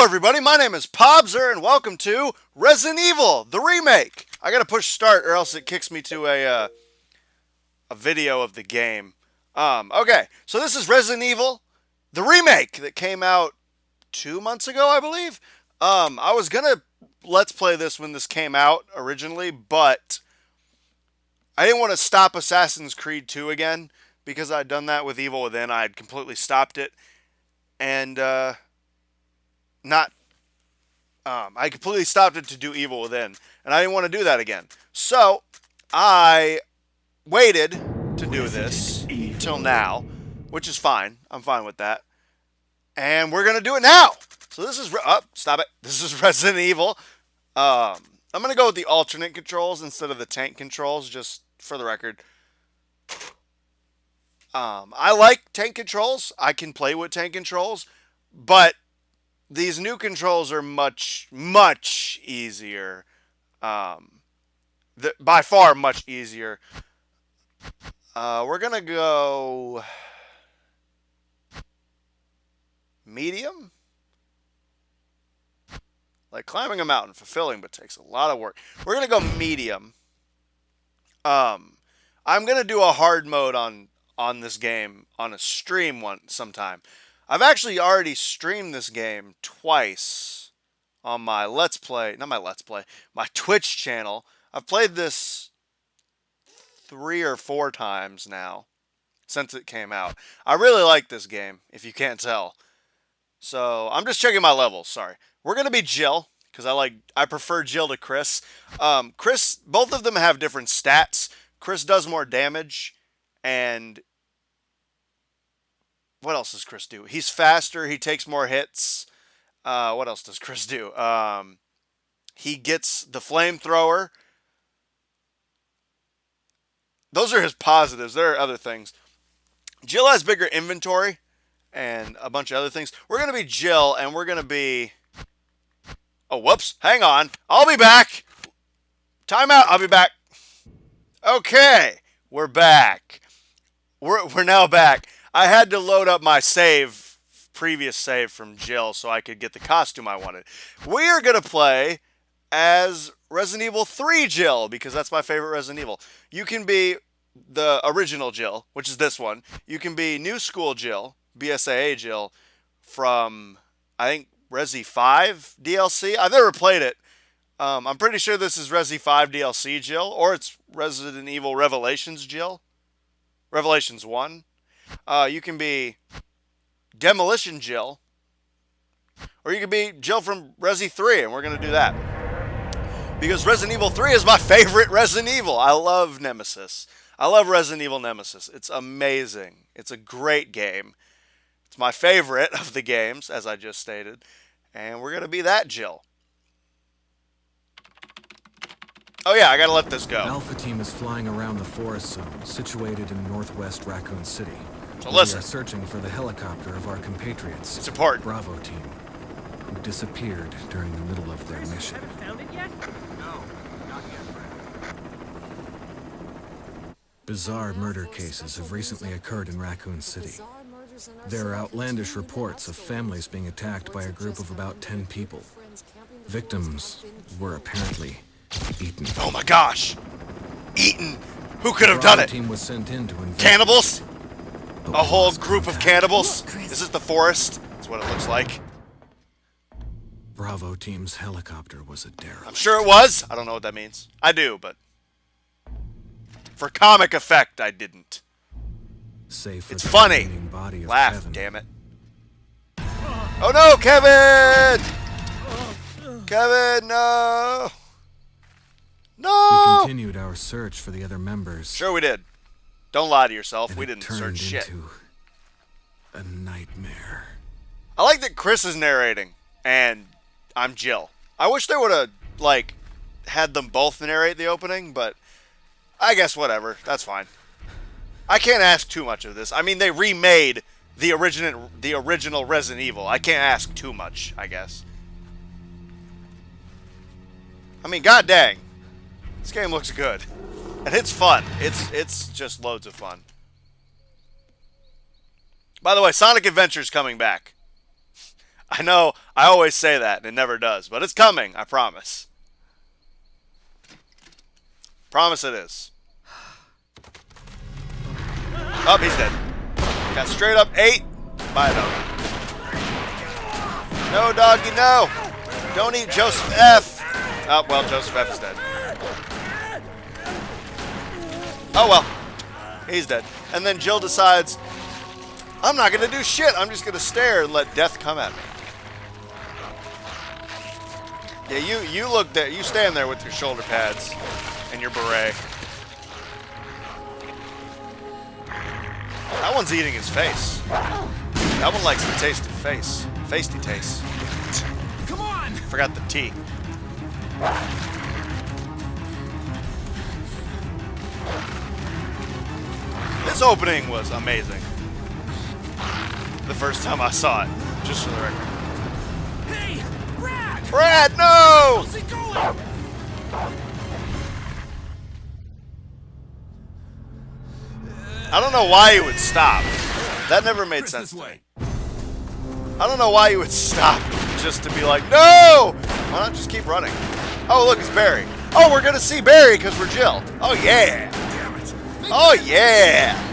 Hello everybody, my name is Pobzer and welcome to Resident Evil, the remake. I gotta push start or else it kicks me to a video of the game. Okay, so this is Resident Evil, the remake that came out 2 months ago, I believe. I was gonna let's play this when this came out originally, but I didn't want to stop Assassin's Creed 2 again because I'd done that with Evil Within. I had completely stopped it. And not I completely stopped it to do Evil Within, and I didn't want to do that again. So I waited to do this till now, which is fine. I'm fine with that, and we're gonna do it now. So this is stop it. This is Resident Evil. I'm gonna go with the alternate controls instead of the tank controls, just for the record. I like tank controls. I can play with tank controls, but these new controls are much easier. By far much easier. We're gonna go medium. Like climbing a mountain, fulfilling but takes a lot of work. We're gonna go medium. I'm gonna do a hard mode on this game on a stream sometime. I've actually already streamed this game twice on my Let's Play, not my Let's Play, my Twitch channel. I've played this 3 or 4 times now since it came out. I really like this game, if you can't tell. So I'm just checking my levels. Sorry, we're gonna be Jill because I prefer Jill to Chris. Chris, both of them have different stats. Chris does more damage, and what else does Chris do? He's faster. He takes more hits. What else does Chris do? He gets the flamethrower. Those are his positives. There are other things. Jill has bigger inventory and a bunch of other things. We're going to be Jill, and we're going to be... Oh, whoops. Hang on. I'll be back. Time out. I'll be back. Okay. We're back. We're now back. I had to load up my previous save from Jill so I could get the costume I wanted. We are going to play as Resident Evil 3 Jill because that's my favorite Resident Evil. You can be the original Jill, which is this one. You can be New School Jill, BSAA Jill, from, I think, Resi 5 DLC. I've never played it. I'm pretty sure this is Resi 5 DLC Jill, or it's Resident Evil Revelations Jill. Revelations 1. You can be Demolition Jill, or you can be Jill from Resi 3, and we're going to do that. Because Resident Evil 3 is my favorite Resident Evil. I love Nemesis. I love Resident Evil Nemesis. It's amazing. It's a great game. It's my favorite of the games, as I just stated. And we're going to be that Jill. Oh yeah, I gotta let this go. Alpha team is flying around the forest zone, situated in northwest Raccoon City. So listen. We are searching for the helicopter of our compatriots. It's important. Bravo team, who disappeared during the middle of their mission. Haven't found it yet? No, not yet, Brad. Bizarre murder cases have recently occurred in Raccoon City. There are outlandish reports of families being attacked by a group of about 10 people. Victims were apparently eaten. Oh my gosh! Eaten! Who could have done it? Team was sent in to investigate. Cannibals? But A we whole lost group of contact. cannibals? This is the forest? That's what it looks like. Bravo team's helicopter was a derelict. I'm sure it was. I don't know what that means. I do, but for comic effect, I didn't. Safe for It's the funny. remaining body of Laugh, Kevin. damn it. Oh no, Kevin! Kevin, no! We No! continued our search for the other members. Sure we did. Don't lie to yourself. and We it didn't turned search shit. into a nightmare. I like that Chris is narrating, and I'm Jill. I wish they would have, like, had them both narrate the opening, but I guess whatever. That's fine. I can't ask too much of this. I mean, they remade the original Resident Evil. I can't ask too much, I guess. I mean, god dang. This game looks good. And it's fun. It's just loads of fun. By the way, Sonic Adventure's coming back. I know I always say that and it never does, but it's coming, I promise. Promise it is. Oh, he's dead. Got straight up 8 by a doggy. No, doggy, no. Don't eat Joseph F. Oh, well, Joseph F is dead. Oh, well. He's dead. And then Jill decides, I'm not going to do shit. I'm just going to stare and let death come at me. Yeah, you look there. You stand there with your shoulder pads and your beret. That one's eating his face. That one likes the taste of face. Feisty taste. Come on! Forgot the T. This opening was amazing. The first time I saw it, just for the record. Hey, Brad! Brad, no! How's it going? I don't know why he would stop. That never made Chris, sense this to way. me. I don't know why he would stop just to be like, no! Why not just keep running? Oh, look, it's Barry. Oh, we're going to see Barry because we're Jill. Oh, yeah. Damn it. Oh, yeah.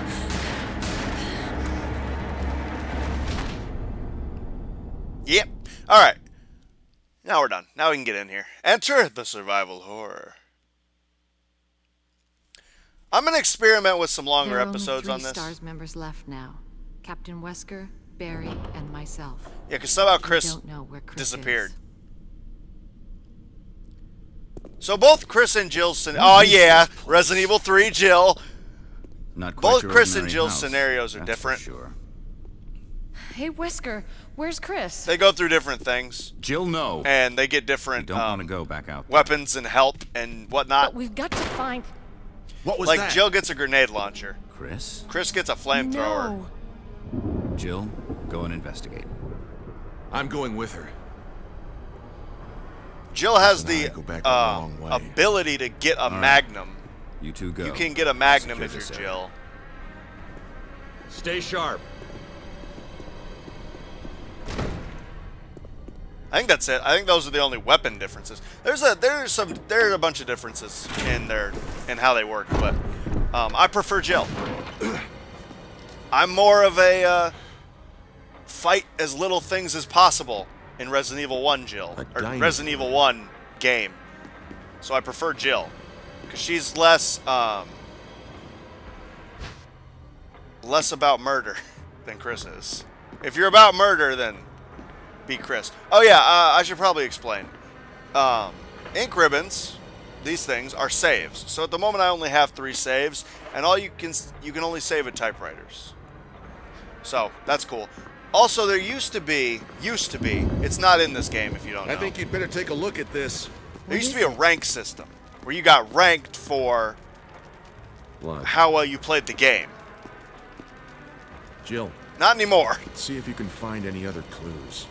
Yep. All right. Now we're done. Now we can get in here. Enter the survival horror. I'm going to experiment with some longer There are episodes only on three this. Stars members left now: Captain Wesker, Barry, and myself. Yeah, because somehow We Chris don't know where Chris disappeared. is. So both Chris and Jill's... Oh, yeah. Resident Evil 3, Jill. Not quite Both your Chris and ordinary Jill's house, scenarios are that's for different. Sure. Hey, Wesker, where's Chris? They go through different things. Jill, no. And they get You different don't want to go back out. weapons and help and whatnot. But we've got to find... What was Like, that? Jill gets a grenade launcher. Chris, Chris gets a flamethrower. No. Jill, go and investigate. I'm going with her. Jill has So now I the go back a long way. ability to get a right. magnum. You two go. You can get a magnum Secure if you're this area. Jill. Stay sharp. I think that's it. I think those are the only weapon differences. There are a bunch of differences in how they work, but I prefer Jill. I'm more of a fight as little things as possible in Resident Evil 1 Jill, A or dynamo. Resident Evil 1 game. So I prefer Jill because she's less about murder than Chris is. If you're about murder, then be Chris. Oh yeah, I should probably explain. Ink ribbons, these things are saves. So at the moment I only have 3 saves, and all you can only save at typewriters. So that's cool. Also, there used to be, it's not in this game if you don't know. I think you'd better take a look at this. There used to be a rank system where you got ranked for Blood. how well you played the game. Jill, Not anymore. see if you can find any other clues.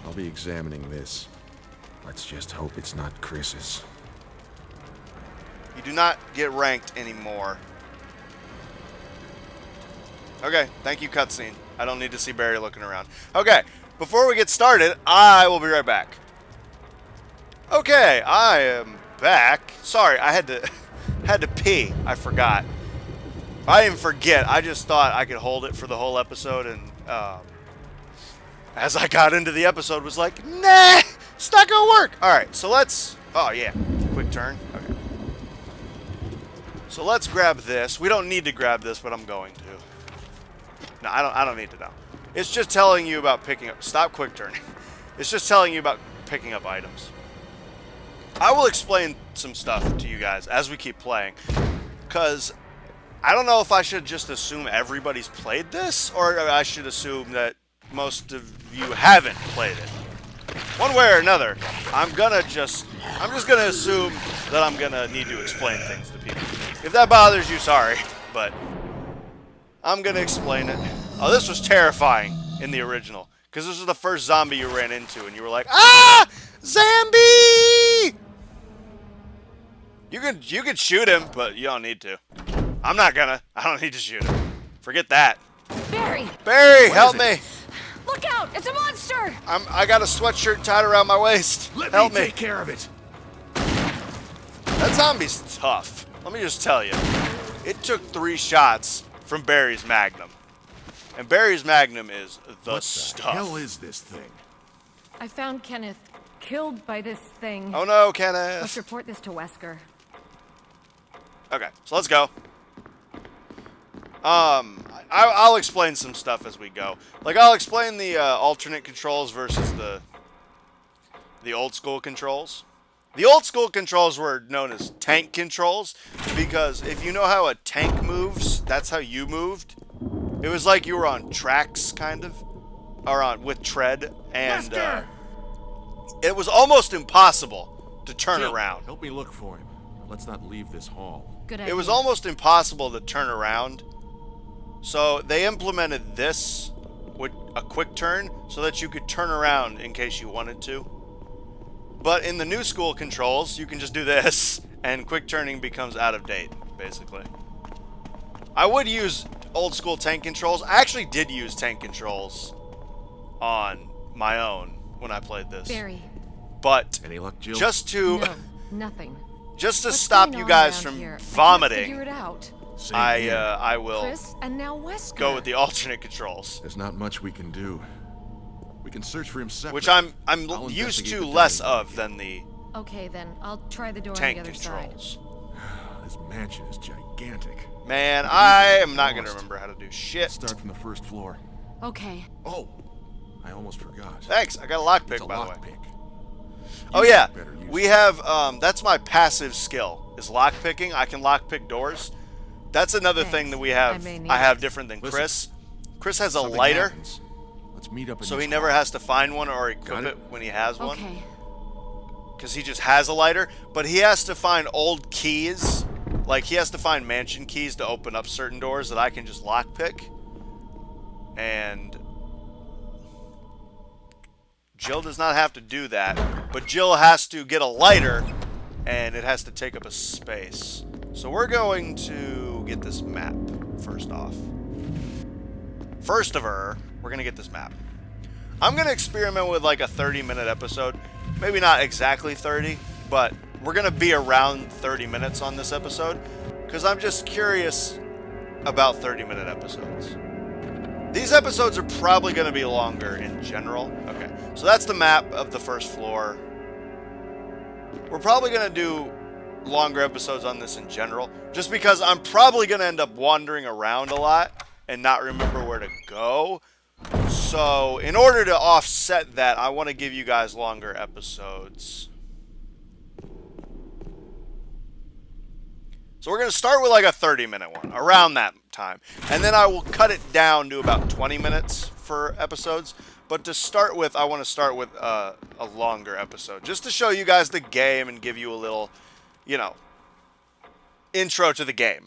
I'll be examining this. Let's just hope it's not Chris's. You do not get ranked anymore. Okay, thank you, cutscene. I don't need to see Barry looking around. Okay, before we get started, I will be right back. Okay, I am back. Sorry, I had to pee. I forgot. I didn't forget. I just thought I could hold it for the whole episode, and as I got into the episode, was like, nah, it's not gonna work. All right, so let's. Oh yeah, quick turn. Okay. So let's grab this. We don't need to grab this, but I'm going to. No, I don't need to know. It's just telling you about picking up. Stop quick turning. It's just telling you about picking up items. I will explain some stuff to you guys as we keep playing, because I don't know if I should just assume everybody's played this, or I should assume that most of you haven't played it. One way or another, I'm just gonna assume that I'm gonna need to explain things to people. If that bothers you, sorry, but I'm gonna explain it. Oh, this was terrifying in the original, because this was the first zombie you ran into, and you were like, ah, zombie! You could shoot him, but you don't need to. I'm not gonna. I don't need to shoot him. Forget that. Barry! Barry, help me! Look out! It's a monster! I got a sweatshirt tied around my waist. Help me. take care of it. That zombie's tough. Let me just tell you. It took 3 shots from Barry's Magnum. And Barry's Magnum is the stuff. Hell is this thing? I found Kenneth killed by this thing. Oh no, Let's Kenneth. report this to Wesker. Okay, so let's go. I'll explain some stuff as we go. Like, I'll explain the alternate controls versus the old school controls. The old school controls were known as tank controls because if you know how a tank moves, that's how you moved. It was like you were on tracks, kind of, or with tread, and it was almost impossible to turn Jill, around. Help me look for him. Let's not leave this hall. Good idea. It was almost impossible to turn around. So they implemented this with a quick turn so that you could turn around in case you wanted to. But in the new school controls, you can just do this and quick turning becomes out of date, basically. I would use old school tank controls. I actually did use tank controls on my own when I played this. Barry. But Any luck, Jill? just to No, nothing. just to What's stop going you on guys around from here? I can't vomiting, figure it out. Same here. I will Chris and now Wesker. go with the alternate controls, There's not much we can do. We can search for him separately. which I'm I'll used investigate to the less dining of than the Okay, then I'll try the door tank on the other side. controls. This mansion is gigantic. Man, I am not gonna remember how to do shit. Let's start from the first floor. Okay. Oh, I almost forgot. Thanks, I got a It's a lockpick by the way. lockpick. Oh yeah, better use we it. have that's my passive skill is lockpicking. I can lockpick doors. That's another thing Thanks. that we have. I may need I have it. different than Listen, Chris. Chris has a Something lighter, happens. Let's meet up in so this he never hall. has to find one or equip Got it it? when he has one. Okay. Because he just has a lighter, but he has to find old keys. Like, he has to find mansion keys to open up certain doors that I can just lockpick. And Jill does not have to do that, but Jill has to get a lighter, and it has to take up a space. So we're going to get this map, first off. First of all, we're going to get this map. I'm going to experiment with like a 30-minute episode. Maybe not exactly 30, but we're going to be around 30 minutes on this episode because I'm just curious about 30-minute episodes. These episodes are probably going to be longer in general. Okay, so that's the map of the first floor. We're probably going to do longer episodes on this in general just because I'm probably going to end up wandering around a lot and not remember where to go. So, in order to offset that, I want to give you guys longer episodes. So we're going to start with like a 30-minute one, around that time. And then I will cut it down to about 20 minutes for episodes. But to start with, I want to start with a longer episode. Just to show you guys the game and give you a little, you know, intro to the game.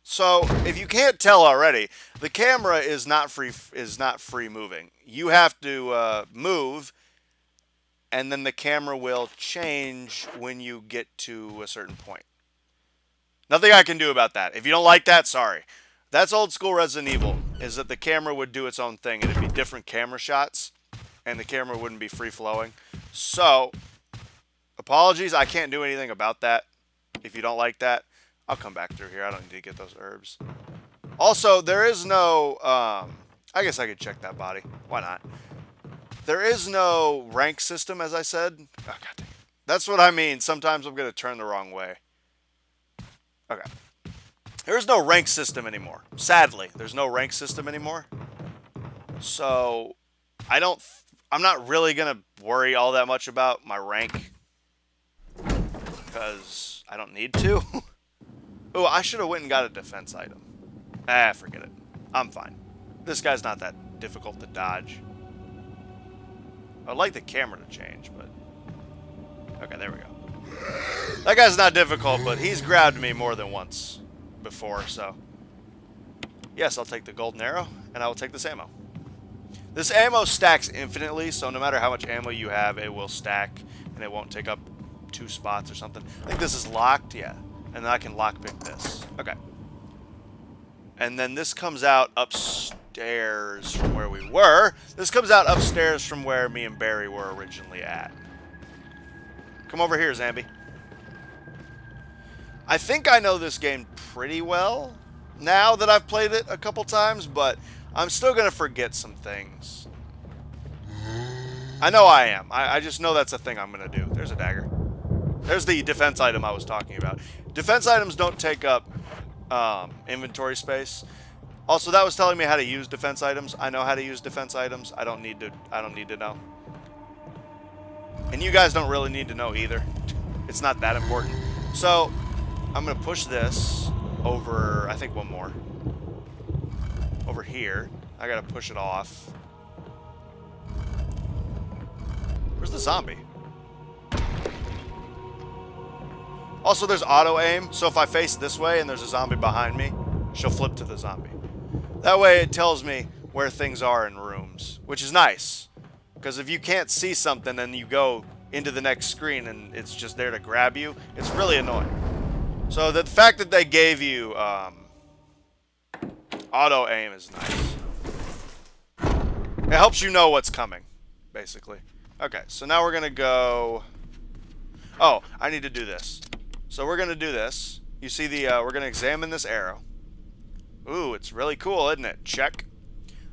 So, if you can't tell already, the camera is not free moving. You have to move, and then the camera will change when you get to a certain point. Nothing I can do about that. If you don't like that, sorry. That's old school Resident Evil, is that the camera would do its own thing, and it'd be different camera shots, and the camera wouldn't be free-flowing. So, apologies, I can't do anything about that. If you don't like that, I'll come back through here. I don't need to get those herbs. Also, there is no... I guess I could check that body. Why not? There is no rank system, as I said. Oh, God dang it. That's what I mean. Sometimes I'm going to turn the wrong way. Okay. There is no rank system anymore. Sadly, there's no rank system anymore. So, I'm not really going to worry all that much about my rank. Because I don't need to. Oh, I should have went and got a defense item. Forget it. I'm fine. This guy's not that difficult to dodge. I'd like the camera to change, but... Okay, there we go. That guy's not difficult, but he's grabbed me more than once before, so... Yes, I'll take the golden arrow, and I will take this ammo. This ammo stacks infinitely, so no matter how much ammo you have, it will stack, and it won't take up 2 spots or something. I think this is locked, yeah. And then I can lockpick this. Okay. And then this comes out upstairs from where we were. This comes out upstairs from where me and Barry were originally at. Come over here, Zambi. I think I know this game pretty well now that I've played it a couple times, but I'm still going to forget some things. I know I am. I just know that's a thing I'm going to do. There's a dagger. There's the defense item I was talking about. Defense items don't take up inventory space. Also, that was telling me how to use defense items. I know how to use defense items. I don't need to know. And you guys don't really need to know either. It's not that important. So, I'm going to push this over, I think one more. Over here. I got to push it off. Where's the zombie? Also, there's auto aim, so if I face this way and there's a zombie behind me, she'll flip to the zombie. That way it tells me where things are in rooms, which is nice. Because if you can't see something and you go into the next screen and it's just there to grab you, it's really annoying. So the fact that they gave you auto aim is nice. It helps you know what's coming, basically. Okay, so now we're going to go... Oh, I need to do this. So we're going to do this. You see the, we're going to examine this arrow. Ooh, it's really cool, isn't it? Check.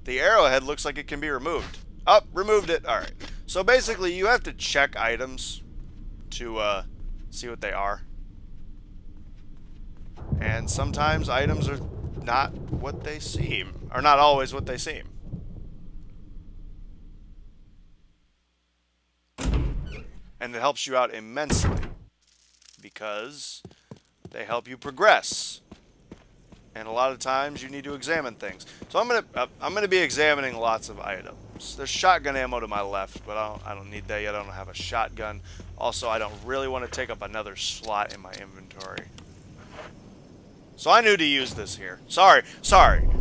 The arrowhead looks like it can be removed. Oh, removed it. All right. So basically, you have to check items to see what they are. And sometimes items are not what they seem. Or not always what they seem. And it helps you out immensely. Because they help you progress. And a lot of times you need to examine things. So I'm gonna be examining lots of items. There's shotgun ammo to my left, but I don't need that yet. I don't have a shotgun. Also, I don't really want to take up another slot in my inventory. So I knew to use this here. Sorry.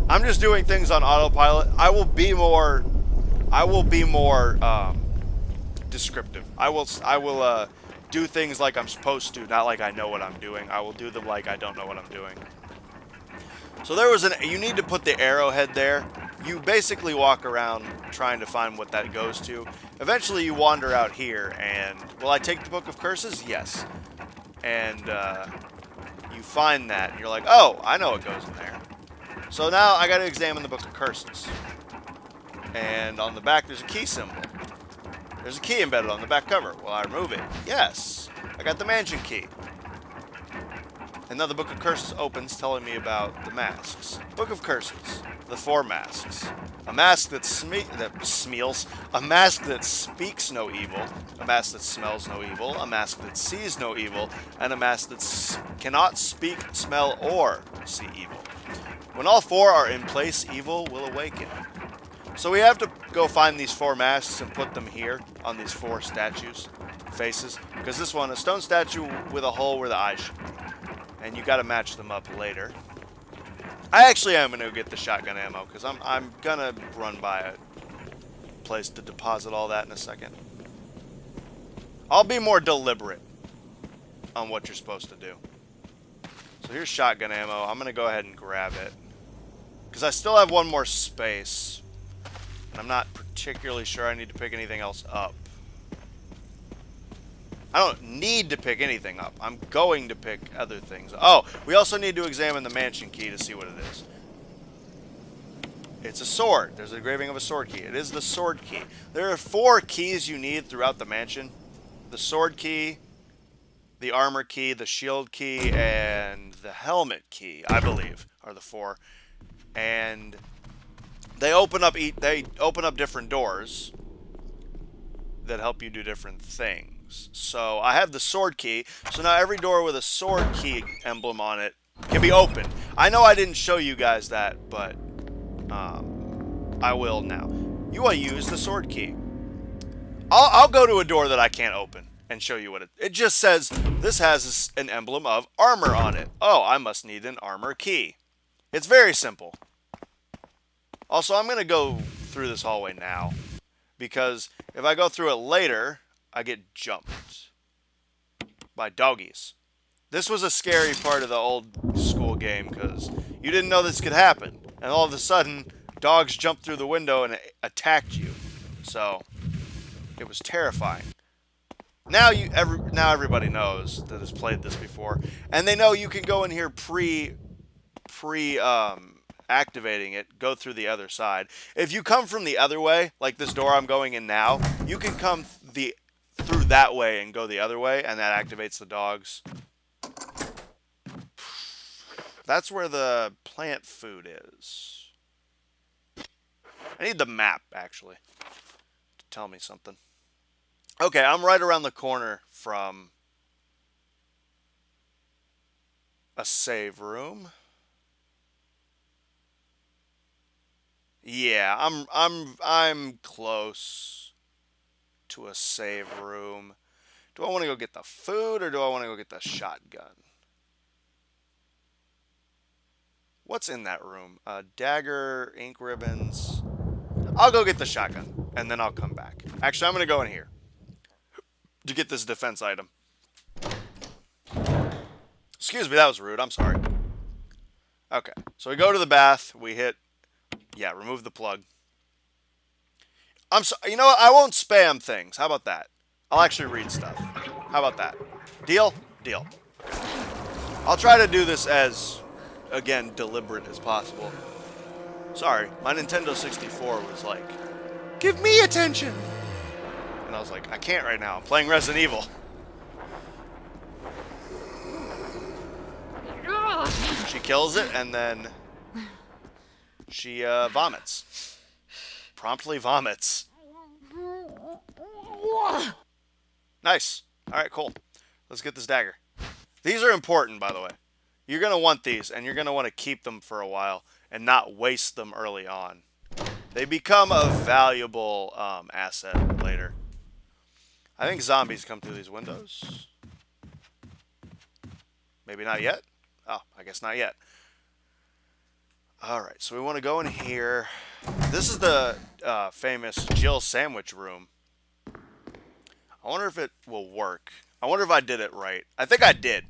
I'm just doing things on autopilot. I will be more descriptive. I will do things like I'm supposed to, not like I know what I'm doing. I will do them like I don't know what I'm doing. So there was you need to put the arrowhead there. You basically walk around trying to find what that goes to. Eventually you wander out here and, will I take the Book of Curses? Yes. And you find that and you're like, oh, I know what goes in there. So now I got to examine the Book of Curses. And on the back there's a key symbol. There's a key embedded on the back cover. Will I remove it? Yes. I got the mansion key. And now the Book of Curses opens, telling me about the masks. Book of Curses. The 4 masks. A mask that smeals. A mask that speaks no evil. A mask that smells no evil. A mask that sees no evil. And a mask that cannot speak, smell, or see evil. When all 4 are in place, evil will awaken. So we have to go find these 4 masks and put them here on these 4 statues, faces. Because this one, a stone statue with a hole where the eyes should be. And you got to match them up later. I actually am going to get the shotgun ammo because I'm going to run by a place to deposit all that in a second. I'll be more deliberate on what you're supposed to do. So here's shotgun ammo. I'm going to go ahead and grab it. Because I still have one more space. And I'm not particularly sure I need to pick anything else up. I don't need to pick anything up. I'm going to pick other things. Oh, we also need to examine the mansion key to see what it is. It's a sword. There's a engraving of a sword key. It is the sword key. There are 4 keys you need throughout the mansion. The sword key, the armor key, the shield key, and the helmet key, I believe, are the 4. And they open up different doors that help you do different things. So I have the sword key. So now every door with a sword key emblem on it can be opened. I know I didn't show you guys that, but I will now. You want to use the sword key. I'll go to a door that I can't open and show you what it just says. This has an emblem of armor on it. Oh, I must need an armor key. It's very simple. Also, I'm going to go through this hallway now because if I go through it later, I get jumped by doggies. This was a scary part of the old school game because You didn't know this could happen. And all of a sudden, dogs jumped through the window and attacked you. So, it was terrifying. Now everybody knows that has played this before. And they know you can go in here activating it, go through the other side. If you come from the other way, like this door I'm going in now, you can come through that way and go the other way, and that activates the dogs. That's where the plant food is. I need the map, actually, to tell me something. Okay, I'm right around the corner from a save room. Yeah, I'm close to a save room. Do I want to go get the food or do I want to go get the shotgun? What's in that room? Dagger, ink ribbons. I'll go get the shotgun and then I'll come back. Actually, I'm going to go in here to get this defense item. Excuse me, that was rude. I'm sorry. Okay, so we go to the bath. We hit... Yeah, remove the plug. You know what? I won't spam things. How about that? I'll actually read stuff. How about that? Deal? Deal. I'll try to do this as, again, deliberate as possible. Sorry, my Nintendo 64 was like, give me attention! And I was like, I can't right now. I'm playing Resident Evil. She kills it, and then she vomits. Promptly vomits. Nice. Alright, cool. Let's get this dagger. These are important, by the way. You're going to want these, and you're going to want to keep them for a while and not waste them early on. They become a valuable asset later. I think zombies come through these windows. Maybe not yet? Oh, I guess not yet. Alright, so we want to go in here. This is the famous Jill sandwich room. I wonder if it will work. I wonder if I did it right. I think I did.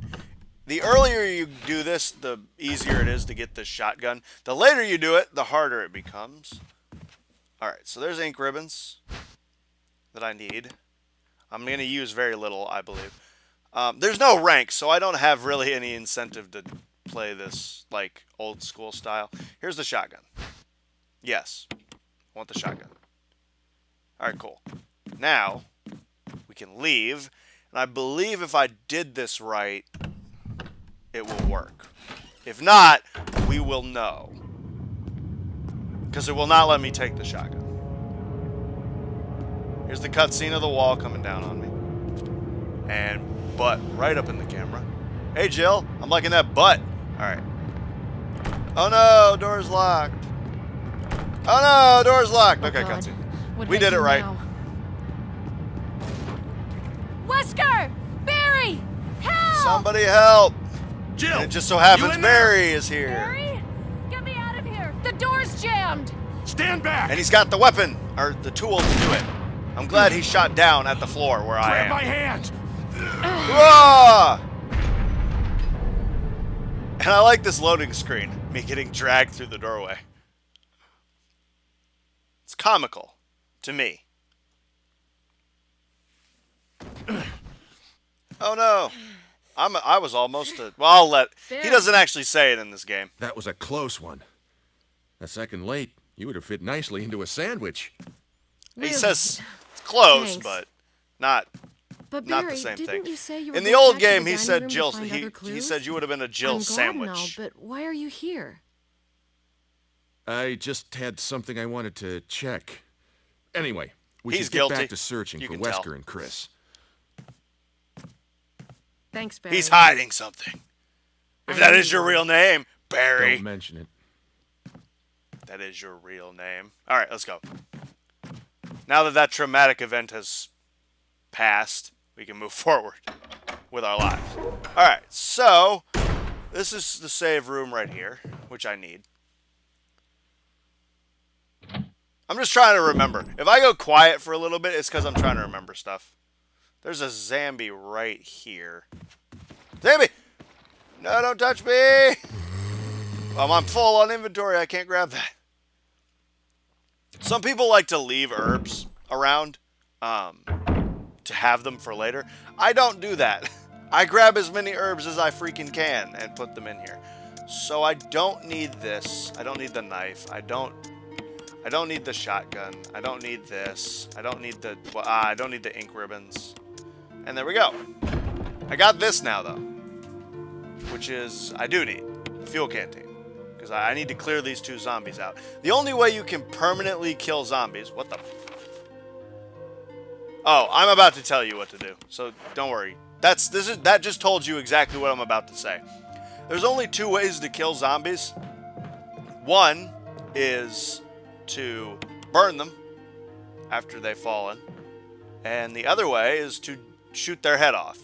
The earlier you do this, the easier it is to get this shotgun. The later you do it, the harder it becomes. Alright, so there's ink ribbons that I need. I'm going to use very little, I believe. There's no rank, so I don't have really any incentive to play this like old school style. Here's the shotgun. Yes, I want the shotgun. Alright, cool. Now, we can leave. And I believe if I did this right, it will work. If not, we will know. Because it will not let me take the shotgun. Here's the cutscene of the wall coming down on me. And butt right up in the camera. Hey, Jill, I'm liking that butt. Alright. Oh no, door's locked. Oh no, door's locked. Okay, God. cutscene. We did it right. Now? Wesker! Barry! Help! Somebody help! Jill! And it just so happens you in there? Barry is here. Barry? Get me out of here! The door's jammed! Stand back! And he's got the weapon, or the tool to do it. I'm glad he shot down at the floor where I Grab am. my hand! Whoa! And I like this loading screen, me getting dragged through the doorway. It's comical, to me. Oh no. I was almost well, I'll let... He doesn't actually say it in this game. That was a close one. A second late, you would have fit nicely into a sandwich. He says it's close, Thanks. but not But not Barry, the same didn't thing. you say you were In the going old back to game, the he dining said room to Jill. find other He clues? said you would have been a Jill I'm glad sandwich. now, but why are you here? I just had something I wanted to check. Anyway, we He's should get guilty. back to searching You for can tell. Wesker and Chris. Thanks, Barry. He's hiding something. If I that know is your you are. real name, Barry. Don't mention it. That is your real name. All right, let's go. Now that that traumatic event has passed, we can move forward with our lives. All right, so this is the save room right here, which I need. I'm just trying to remember. If I go quiet for a little bit, it's because I'm trying to remember stuff. There's a zombie right here. Zombie! No, don't touch me! I'm full on inventory. I can't grab that. Some people like to leave herbs around to have them for later. I don't do that. I grab as many herbs as I freaking can and put them in here. So I don't need this. I don't need the knife. I don't need the shotgun. I don't need this. I don't need the I don't need the ink ribbons. And there we go. I got this now though, which is I do need the fuel canteen because I need to clear these 2 zombies out. The only way you can permanently kill zombies. What the? Oh, I'm about to tell you what to do. So don't worry. That just told you exactly what I'm about to say. There's only 2 ways to kill zombies. One is to burn them after they've fallen. And the other way is to shoot their head off,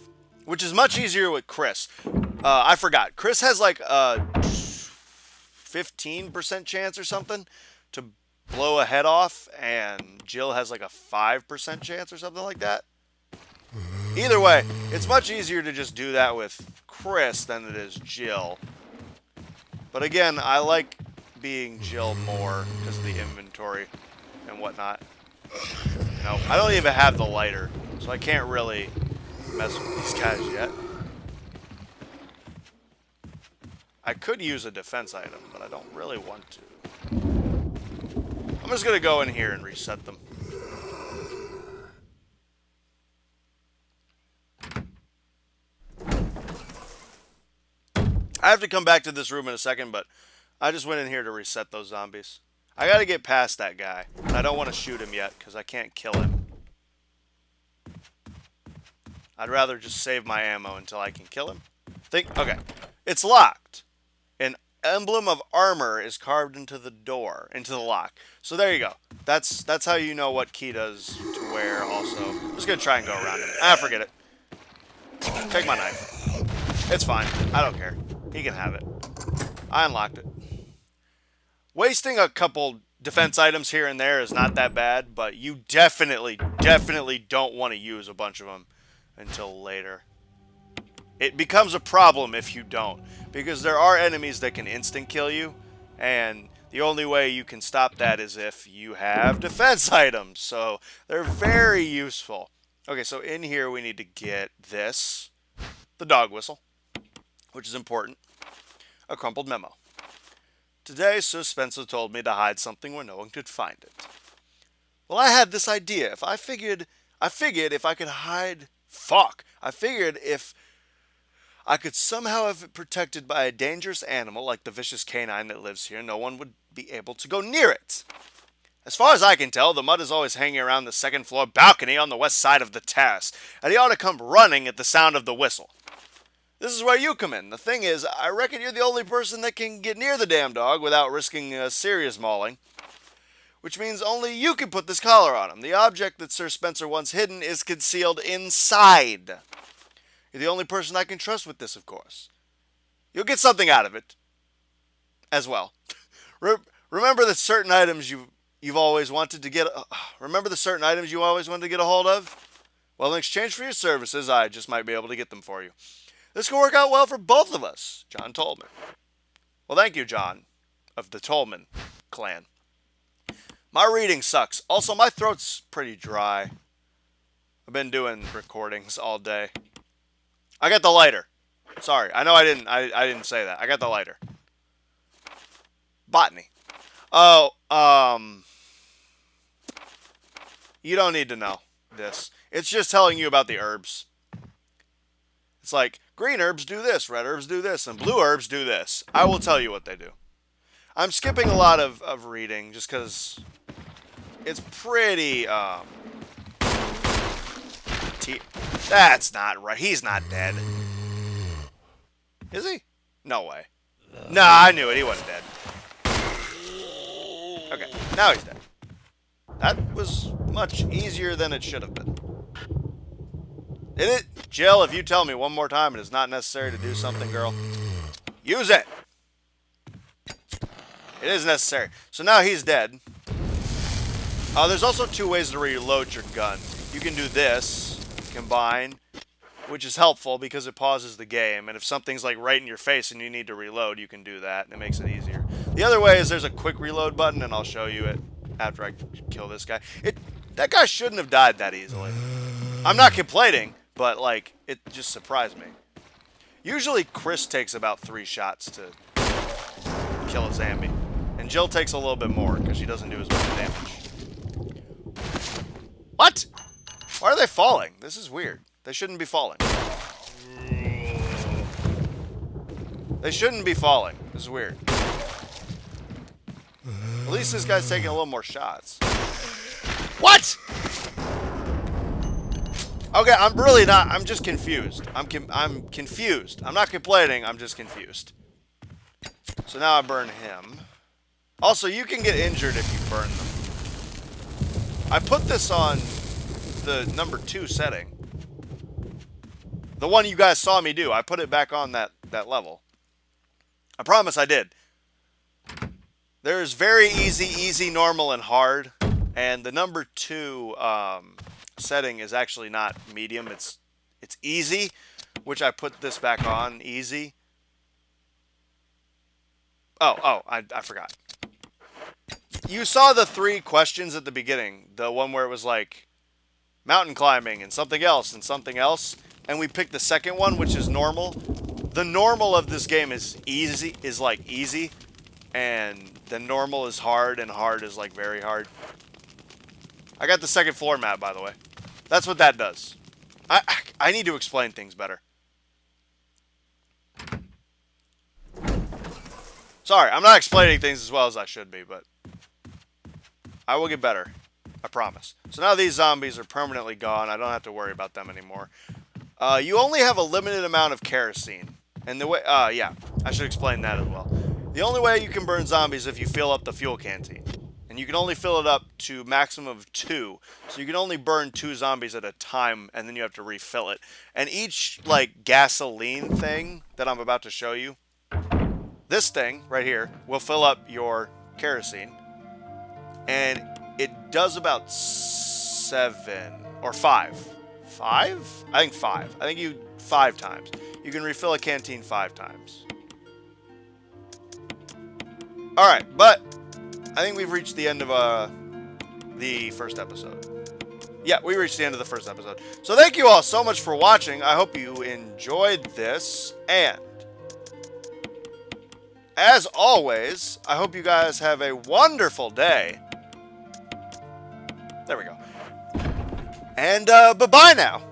which is much easier with Chris. I forgot. Chris has like a 15% chance or something to blow a head off, and Jill has like a 5% chance or something like that. Either way, it's much easier to just do that with Chris than it is Jill. But again, I like being Jill more because of the inventory and whatnot. No, I don't even have the lighter, so I can't really mess with these guys yet. I could use a defense item, but I don't really want to. I'm just going to go in here and reset them. I have to come back to this room in a second, but I just went in here to reset those zombies. I got to get past that guy, and I don't want to shoot him yet because I can't kill him. I'd rather just save my ammo until I can kill him. Okay, it's locked. An emblem of armor is carved into the door, into the lock. So there you go. That's how you know what key does to wear also. I'm just going to try and go around it. Forget it. Take my knife. It's fine. I don't care. He can have it. I unlocked it. Wasting a couple defense items here and there is not that bad, but you definitely don't want to use a bunch of them until later. It becomes a problem if you don't, because there are enemies that can instant kill you, and the only way you can stop that is if you have defense items, so they're very useful. Okay, so in here we need to get this, the dog whistle, which is important, a crumpled memo. Today, Sir Spencer told me to hide something where no one could find it. Well, I had this idea. I figured if I could hide... I figured if I could somehow have it protected by a dangerous animal like the vicious canine that lives here, no one would be able to go near it. As far as I can tell, the mud is always hanging around the second floor balcony on the west side of the terrace, and he ought to come running at the sound of the whistle. This is where you come in. The thing is, I reckon you're the only person that can get near the damn dog without risking a serious mauling. Which means only you can put this collar on him. The object that Sir Spencer wants hidden is concealed inside. You're the only person I can trust with this, of course. You'll get something out of it. As well. Remember the certain items you've always wanted to get... remember the certain items you always wanted to get a hold of? Well, in exchange for your services, I just might be able to get them for you. This can work out well for both of us, John Tolman. Well, thank you, John, of the Tolman clan. My reading sucks. Also, my throat's pretty dry. I've been doing recordings all day. I got the lighter. Sorry, I know I didn't say that. I got the lighter. Botany. Oh, you don't need to know this. It's just telling you about the herbs. It's like, green herbs do this, red herbs do this, and blue herbs do this. I will tell you what they do. I'm skipping a lot of reading just because it's pretty, that's not right. He's not dead. Is he? No way. Nah, I knew it. He wasn't dead. Okay, now he's dead. That was much easier than it should have been. Isn't it? Jill, if you tell me one more time it is not necessary to do something, girl, use it. It is necessary. So now he's dead. There's also 2 ways to reload your gun. You can do this, combine, which is helpful because it pauses the game. And if something's like right in your face and you need to reload, you can do that, and it makes it easier. The other way is there's a quick reload button, and I'll show you it after I kill this guy. That guy shouldn't have died that easily. I'm not complaining, but like it just surprised me. Usually Chris takes about 3 shots to kill a zombie, and Jill takes a little bit more because she doesn't do as much damage. What? Why are they falling? This is weird. They shouldn't be falling. They shouldn't be falling. This is weird. At least this guy's taking a little more shots. What? Okay, I'm really not. I'm just confused. I'm confused. I'm not complaining. I'm just confused. So now I burn him. Also, you can get injured if you burn them. I put this on the number 2 setting. The one you guys saw me do. I put it back on that level. I promise I did. There's very easy, normal, and hard. And the number 2 setting is actually not medium. It's easy, which I put this back on easy. Oh, I forgot. You saw the 3 questions at the beginning. The one where it was like mountain climbing and something else and something else. And we picked the second one, which is normal. The normal of this game is easy, easy. And the normal is hard, and hard is like very hard. I got the second floor map, by the way. That's what that does. I need to explain things better. Sorry, I'm not explaining things as well as I should be, but I will get better. I promise. So now these zombies are permanently gone. I don't have to worry about them anymore. You only have a limited amount of kerosene. And the way, yeah, I should explain that as well. The only way you can burn zombies is if you fill up the fuel canteen. And you can only fill it up to maximum of 2. So you can only burn 2 zombies at a time, and then you have to refill it. And each, like, gasoline thing that I'm about to show you, this thing right here will fill up your kerosene. And it does about 7 or 5. 5? I think 5. I think 5 times. You can refill a canteen 5 times. Alright, but I think we've reached the end of the first episode. Yeah, we reached the end of the first episode. So thank you all so much for watching. I hope you enjoyed this. And as always, I hope you guys have a wonderful day. There we go. And bye-bye now.